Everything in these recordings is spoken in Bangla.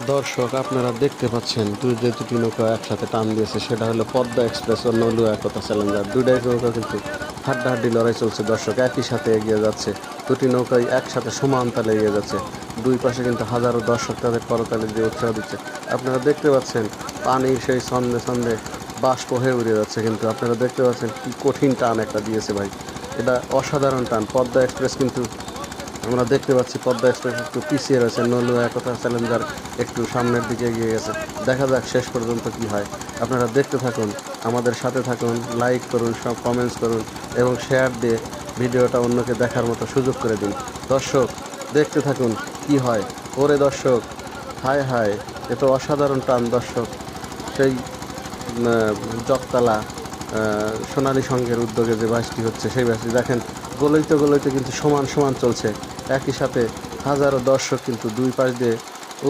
দর্শক, আপনারা দেখতে পাচ্ছেন যে দুটি নৌকা একসাথে টান দিয়েছে, সেটা হলো পদ্মা এক্সপ্রেস ও নলুয়া একতা চ্যালেঞ্জার। দুইটাই নৌকা কিন্তু হাড্ডাহাড্ডি লড়াই চলছে। দর্শক, একই সাথে এগিয়ে যাচ্ছে, দুটি নৌকাই একসাথে সমান তালে এগিয়ে যাচ্ছে। দুই পাশে কিন্তু হাজারো দর্শক তাদের করতালি দিয়ে উৎসাহ দিচ্ছে। আপনারা দেখতে পাচ্ছেন পানির সেই ছন্দে ছন্দে বাষ্প হয়ে উড়ে যাচ্ছে, কিন্তু আপনারা দেখতে পাচ্ছেন কি কঠিন টান একটা দিয়েছে ভাই। এটা অসাধারণ টান। পদ্মা এক্সপ্রেস কিন্তু আমরা দেখতে পাচ্ছি পদ্মা এক্সপ্রেস একটু পিছিয়ে রয়েছে, নলুয়া একতা চ্যালেঞ্জার একটু সামনের দিকে এগিয়ে গেছে। দেখা যাক শেষ পর্যন্ত কি হয়। আপনারা দেখতে থাকুন, আমাদের সাথে থাকুন, লাইক করুন, সব কমেন্টস করুন এবং শেয়ার দিয়ে ভিডিওটা অন্যকে দেখার মতো সুযোগ করে দিন। দর্শক, দেখতে থাকুন কি হয়। ওরে দর্শক, হায় হায়, এ তো অসাধারণ টান। দর্শক, সেই জগতলা সোনালী সংঘের উদ্যোগে যে বাসটি হচ্ছে, সেই বাসটি দেখেন গলিতে কিন্তু সমান সমান চলছে। একই সাথে হাজারো দর্শক কিন্তু দুই পাশ দিয়ে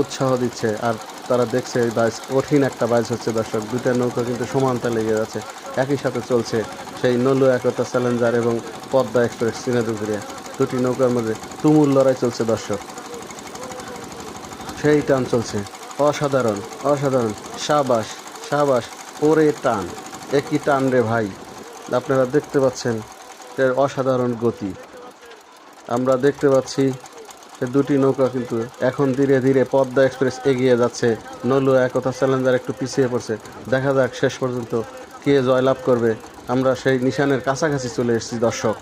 উৎসাহ দিচ্ছে, আর তারা দেখছে এই বাইচ কঠিন একটা বাইচ হচ্ছে। দর্শক, দুইটা নৌকা কিন্তু সমান তালে লেগে যাচ্ছে। একই সাথে চলছে সেই নলুয়া একতা চ্যালেঞ্জার এবং পদ্মা এক্সপ্রেস সিনেদুপুরিয়া। দুটি নৌকার মধ্যে তুমুল লড়াই চলছে। দর্শক, সেই টান চলছে। অসাধারণ, অসাধারণ। সাবাস, সাবাস। ওরে টান, একই টান রে ভাই। আপনারা দেখতে পাচ্ছেন এর অসাধারণ গতি। আমরা দেখতে পাচ্ছি যে দুটি নৌকা কিন্তু এখন ধীরে ধীরে পদ্মা এক্সপ্রেস এগিয়ে যাচ্ছে, নলুয়া একতা চ্যালেঞ্জার একটু পিছিয়ে পড়ছে। দেখা যাক শেষ পর্যন্ত কে জয়লাভ করবে। আমরা সেই নিশানের কাছাকাছি চলে এসেছি। দর্শক।